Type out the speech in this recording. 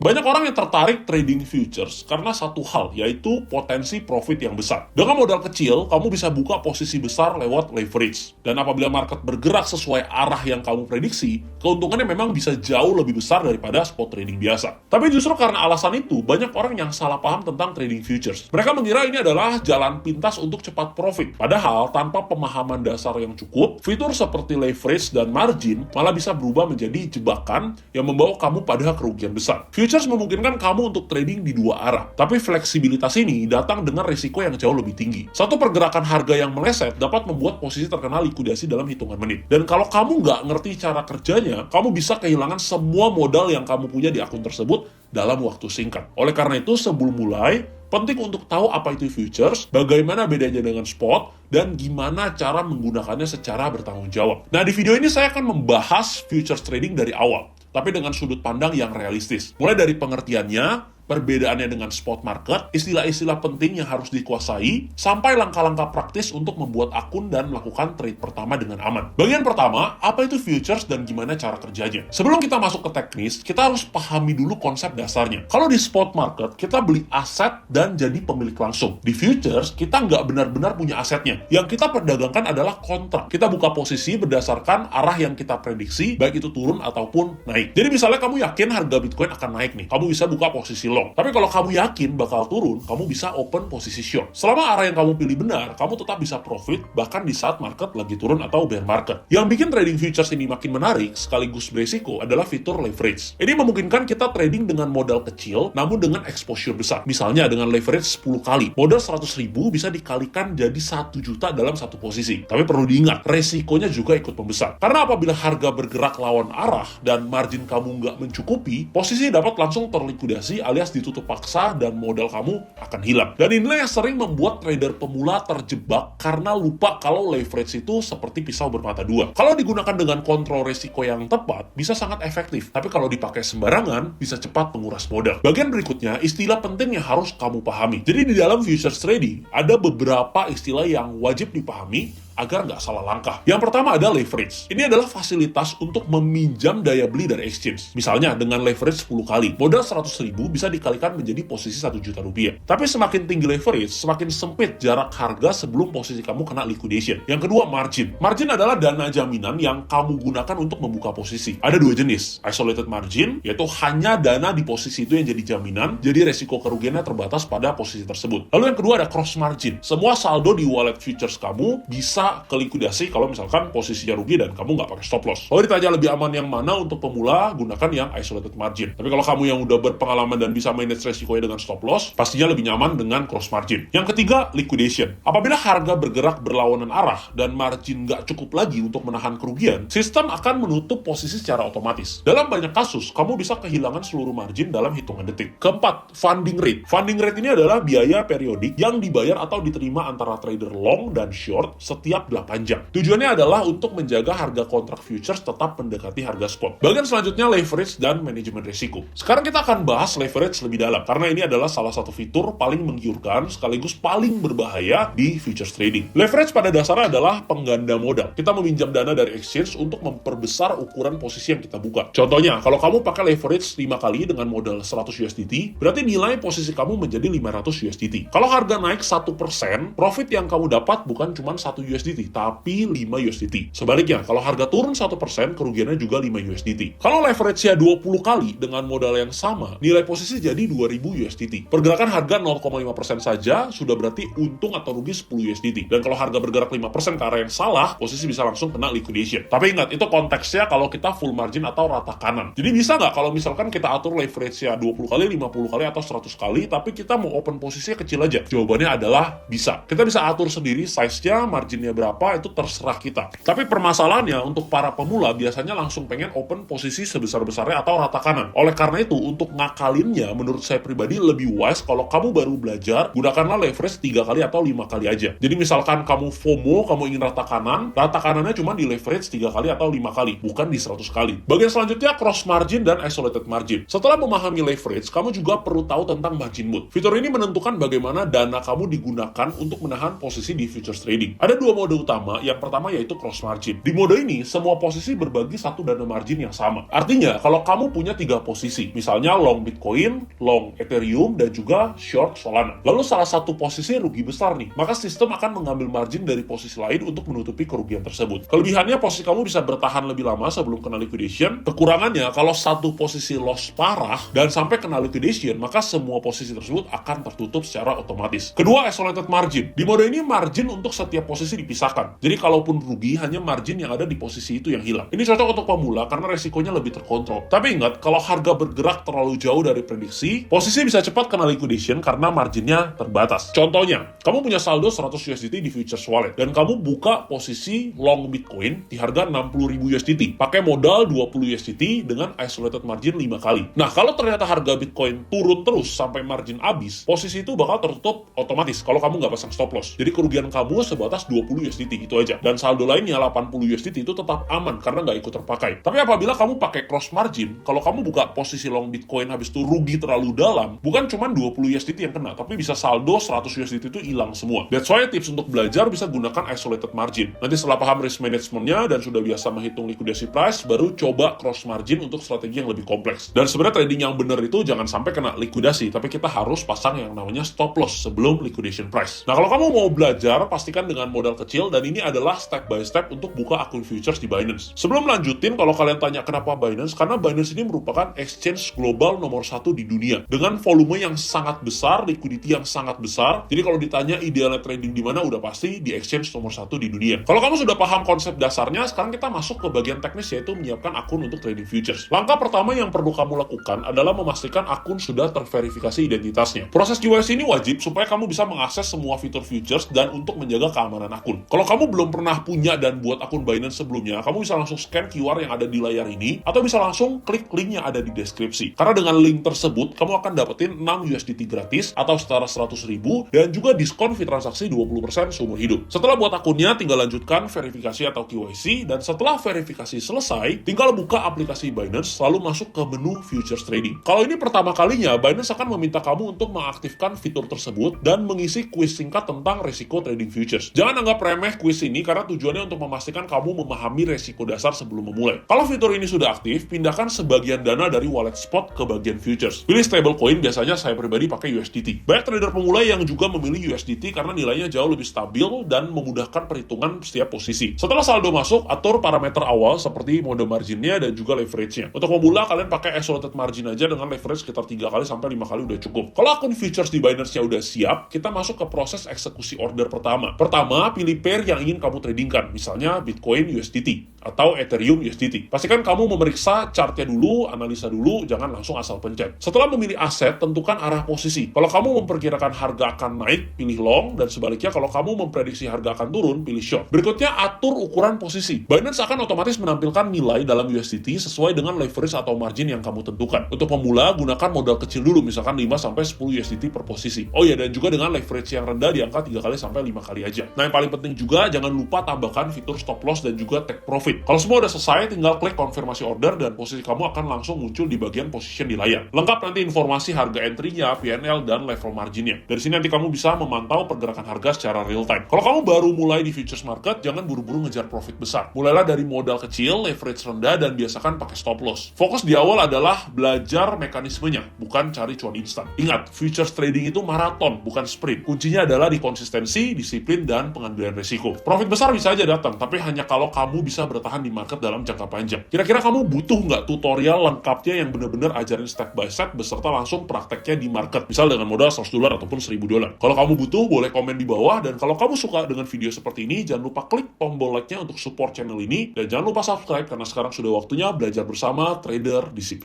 Banyak orang yang tertarik trading futures karena satu hal, yaitu potensi profit yang besar. Dengan modal kecil, kamu bisa buka posisi besar lewat leverage. Dan apabila market bergerak sesuai arah yang kamu prediksi, keuntungannya memang bisa jauh lebih besar daripada spot trading biasa. Tapi justru karena alasan itu, banyak orang yang salah paham tentang trading futures. Mereka mengira ini adalah jalan pintas untuk cepat profit. Padahal, tanpa pemahaman dasar yang cukup, fitur seperti leverage dan margin malah bisa berubah menjadi jebakan yang membawa kamu pada kerugian besar. Futures memungkinkan kamu untuk trading di dua arah, tapi fleksibilitas ini datang dengan risiko yang jauh lebih tinggi. Satu pergerakan harga yang meleset dapat membuat posisi terkena likuidasi dalam hitungan menit. Dan kalau kamu nggak ngerti cara kerjanya, kamu bisa kehilangan semua modal yang kamu punya di akun tersebut dalam waktu singkat. Oleh karena itu, sebelum mulai, penting untuk tahu apa itu futures, bagaimana bedanya dengan spot, dan gimana cara menggunakannya secara bertanggung jawab. Nah, di video ini saya akan membahas futures trading dari awal, tapi dengan sudut pandang yang realistis. Mulai dari pengertiannya, perbedaannya dengan spot market, istilah-istilah penting yang harus dikuasai, sampai langkah-langkah praktis untuk membuat akun dan melakukan trade pertama dengan aman. Bagian pertama, apa itu futures dan gimana cara kerjanya? Sebelum kita masuk ke teknis, kita harus pahami dulu konsep dasarnya. Kalau di spot market, kita beli aset dan jadi pemilik langsung. Di futures, kita nggak benar-benar punya asetnya. Yang kita perdagangkan adalah kontrak. Kita buka posisi berdasarkan arah yang kita prediksi, baik itu turun ataupun naik. Jadi misalnya kamu yakin harga Bitcoin akan naik nih, kamu bisa buka posisi long. Tapi kalau kamu yakin bakal turun, kamu bisa open posisi short. Selama arah yang kamu pilih benar, kamu tetap bisa profit bahkan di saat market lagi turun atau bear market. Yang bikin trading futures ini makin menarik sekaligus beresiko adalah fitur leverage. Ini memungkinkan kita trading dengan modal kecil namun dengan exposure besar. Misalnya dengan leverage 10 kali. Modal 100.000 bisa dikalikan jadi 1 juta dalam satu posisi. Tapi perlu diingat, resikonya juga ikut membesar. Karena apabila harga bergerak lawan arah dan margin kamu nggak mencukupi, posisi dapat langsung terlikuidasi alias ditutup paksa dan modal kamu akan hilang. Dan inilah yang sering membuat trader pemula terjebak karena lupa kalau leverage itu seperti pisau bermata dua. Kalau digunakan dengan kontrol risiko yang tepat, bisa sangat efektif. Tapi kalau dipakai sembarangan, bisa cepat menguras modal. Bagian berikutnya, istilah penting yang harus kamu pahami. Jadi di dalam futures trading, ada beberapa istilah yang wajib dipahami agar nggak salah langkah. Yang pertama ada leverage. Ini adalah fasilitas untuk meminjam daya beli dari exchange. Misalnya dengan leverage 10 kali, modal 100.000 bisa dikalikan menjadi posisi 1 juta rupiah. Tapi semakin tinggi leverage, semakin sempit jarak harga sebelum posisi kamu kena liquidation. Yang kedua, margin. Margin adalah dana jaminan yang kamu gunakan untuk membuka posisi. Ada dua jenis. Isolated margin, yaitu hanya dana di posisi itu yang jadi jaminan, jadi resiko kerugiannya terbatas pada posisi tersebut. Lalu yang kedua ada cross margin. Semua saldo di wallet futures kamu bisa ke likuidasi kalau misalkan posisinya rugi dan kamu nggak pakai stop loss. Kalau ditanya lebih aman yang mana untuk pemula, gunakan yang isolated margin. Tapi kalau kamu yang udah berpengalaman dan bisa manage resikonya dengan stop loss, pastinya lebih nyaman dengan cross margin. Yang ketiga, liquidation. Apabila harga bergerak berlawanan arah dan margin nggak cukup lagi untuk menahan kerugian, sistem akan menutup posisi secara otomatis. Dalam banyak kasus, kamu bisa kehilangan seluruh margin dalam hitungan detik. Keempat, funding rate. Funding rate ini adalah biaya periodik yang dibayar atau diterima antara trader long dan short setiap 8 jam. Tujuannya adalah untuk menjaga harga kontrak futures tetap mendekati harga spot. Bagian selanjutnya leverage dan manajemen risiko. Sekarang kita akan bahas leverage lebih dalam karena ini adalah salah satu fitur paling menggiurkan sekaligus paling berbahaya di futures trading. Leverage pada dasarnya adalah pengganda modal. Kita meminjam dana dari exchange untuk memperbesar ukuran posisi yang kita buka. Contohnya, kalau kamu pakai leverage 5 kali dengan modal 100 USDT, berarti nilai posisi kamu menjadi 500 USDT. Kalau harga naik 1%, profit yang kamu dapat bukan cuma 1 USDT, tapi 5 USDT. Sebaliknya, kalau harga turun 1%, kerugiannya juga 5 USDT. Kalau leverage-nya 20 kali dengan modal yang sama, nilai posisi jadi 2000 USDT. Pergerakan harga 0,5% saja sudah berarti untung atau rugi 10 USDT. Dan kalau harga bergerak 5% ke arah yang salah, posisi bisa langsung kena liquidation. Tapi ingat, itu konteksnya kalau kita full margin atau rata kanan. Jadi bisa nggak kalau misalkan kita atur leverage-nya 20 kali, 50 kali, atau 100 kali, tapi kita mau open posisinya kecil aja? Jawabannya adalah bisa. Kita bisa atur sendiri size-nya, marginnya berapa, itu terserah kita. Tapi permasalahannya untuk para pemula biasanya langsung pengen open posisi sebesar-besarnya atau rata kanan. Oleh karena itu, untuk ngakalinnya menurut saya pribadi lebih wise kalau kamu baru belajar, gunakanlah leverage 3 kali atau 5 kali aja. Jadi misalkan kamu FOMO, kamu ingin rata kanannya cuma di leverage 3 kali atau 5 kali, bukan di 100 kali. Bagian selanjutnya cross margin dan isolated margin. Setelah memahami leverage, kamu juga perlu tahu tentang margin mood. Fitur ini menentukan bagaimana dana kamu digunakan untuk menahan posisi di futures trading. Ada dua mode utama, yang pertama yaitu cross margin. Di mode ini, semua posisi berbagi satu dana margin yang sama. Artinya, kalau kamu punya 3 posisi, misalnya long Bitcoin, long Ethereum, dan juga short Solana. Lalu salah satu posisi rugi besar nih, maka sistem akan mengambil margin dari posisi lain untuk menutupi kerugian tersebut. Kelebihannya, posisi kamu bisa bertahan lebih lama sebelum kena liquidation. Kekurangannya, kalau satu posisi loss parah dan sampai kena liquidation, maka semua posisi tersebut akan tertutup secara otomatis. Kedua, isolated margin. Di mode ini, margin untuk setiap posisi dipisahkan. Jadi kalaupun rugi, hanya margin yang ada di posisi itu yang hilang. Ini cocok untuk pemula karena resikonya lebih terkontrol. Tapi ingat, kalau harga bergerak terlalu jauh dari prediksi, posisi bisa cepat kena liquidation karena marginnya terbatas. Contohnya, kamu punya saldo 100 USDT di futures wallet dan kamu buka posisi long Bitcoin di harga 60.000 USDT. Pakai modal 20 USDT dengan isolated margin 5 kali. Nah, kalau ternyata harga Bitcoin turun terus sampai margin habis, posisi itu bakal tertutup otomatis kalau kamu nggak pasang stop loss. Jadi kerugian kamu sebatas 20 USDT, itu aja. Dan saldo lainnya 80 USDT itu tetap aman karena nggak ikut terpakai. Tapi apabila kamu pakai cross margin, kalau kamu buka posisi long Bitcoin habis itu rugi terlalu dalam, bukan cuma 20 USDT yang kena, tapi bisa saldo 100 USDT itu hilang semua. That's why tips untuk belajar bisa gunakan isolated margin. Nanti setelah paham risk managementnya dan sudah biasa menghitung liquidation price, baru coba cross margin untuk strategi yang lebih kompleks. Dan sebenarnya trading yang benar itu jangan sampai kena likuidasi, tapi kita harus pasang yang namanya stop loss sebelum liquidation price. Nah, kalau kamu mau belajar, pastikan dengan modal kecil, dan ini adalah step by step untuk buka akun futures di Binance. Sebelum lanjutin, kalau kalian tanya kenapa Binance, karena Binance ini merupakan exchange global nomor 1 di dunia, dengan volume yang sangat besar, liquidity yang sangat besar. Jadi kalau ditanya idealnya trading di mana, udah pasti di exchange nomor 1 di dunia. Kalau kamu sudah paham konsep dasarnya, sekarang kita masuk ke bagian teknis, yaitu menyiapkan akun untuk trading futures. Langkah pertama yang perlu kamu lakukan adalah memastikan akun sudah terverifikasi identitasnya. Proses KYC ini wajib supaya kamu bisa mengakses semua fitur futures dan untuk menjaga keamanan akun. Kalau kamu belum pernah punya dan buat akun Binance sebelumnya, kamu bisa langsung scan QR yang ada di layar ini, atau bisa langsung klik link yang ada di deskripsi. Karena dengan link tersebut, kamu akan dapetin 6 USDT gratis atau setara 100.000 dan juga diskon fee transaksi 20% seumur hidup. Setelah buat akunnya, tinggal lanjutkan verifikasi atau KYC, dan setelah verifikasi selesai, tinggal buka aplikasi Binance, lalu masuk ke menu futures trading. Kalau ini pertama kalinya, Binance akan meminta kamu untuk mengaktifkan fitur tersebut dan mengisi kuis singkat tentang resiko trading futures. Jangan anggap remeh kuis ini karena tujuannya untuk memastikan kamu memahami resiko dasar sebelum memulai. Kalau fitur ini sudah aktif, pindahkan sebagian dana dari wallet spot ke bagian futures. Pilih stablecoin, biasanya saya pribadi pakai USDT. Banyak trader pemula yang juga memilih USDT karena nilainya jauh lebih stabil dan memudahkan perhitungan setiap posisi. Setelah saldo masuk, atur parameter awal seperti mode marginnya dan juga leverage-nya. Untuk pemula, kalian pakai isolated margin aja dengan leverage sekitar 3 kali sampai 5 kali udah cukup. Kalau akun futures di Binance-nya udah siap, kita masuk ke proses eksekusi order pertama. Pertama, pilih pair yang ingin kamu tradingkan, misalnya Bitcoin USDT atau Ethereum USDT. Pastikan kamu memeriksa chartnya dulu, analisa dulu, jangan langsung asal pencet. Setelah memilih aset, tentukan arah posisi. Kalau kamu memperkirakan harga akan naik, pilih long, dan sebaliknya kalau kamu memprediksi harga akan turun, pilih short. Berikutnya, atur ukuran posisi. Binance akan otomatis menampilkan nilai dalam USDT sesuai dengan leverage atau margin yang kamu tentukan. Untuk pemula, gunakan modal kecil dulu, misalkan 5-10 USDT per posisi. Oh ya, dan juga dengan leverage yang rendah di angka 3 kali sampai 5 kali aja. Nah, yang paling penting juga, jangan lupa tambahkan fitur stop loss dan juga take profit. Kalau semua udah selesai, tinggal klik konfirmasi order dan posisi kamu akan langsung muncul di bagian position di layar. Lengkap nanti informasi harga entry-nya, PNL, dan level marginnya. Dari sini nanti kamu bisa memantau pergerakan harga secara real time. Kalau kamu baru mulai di futures market, jangan buru-buru ngejar profit besar. Mulailah dari modal kecil, leverage rendah, dan biasakan pakai stop loss. Fokus di awal adalah belajar mekanismenya, bukan cari cuan instan. Ingat, futures trading itu maraton, bukan sprint. Kuncinya adalah di konsistensi, disiplin, dan pengambilan resiko. Profit besar bisa aja datang, tapi hanya kalau kamu bisa bertahan di market dalam jangka panjang. Kira-kira kamu butuh nggak tutorial lengkapnya yang benar-benar ajarin step by step beserta langsung prakteknya di market, misal dengan modal $100 ataupun $1.000. Kalau kamu butuh, boleh komen di bawah, dan kalau kamu suka dengan video seperti ini, jangan lupa klik tombol like-nya untuk support channel ini, dan jangan lupa subscribe karena sekarang sudah waktunya belajar bersama trader disiplin.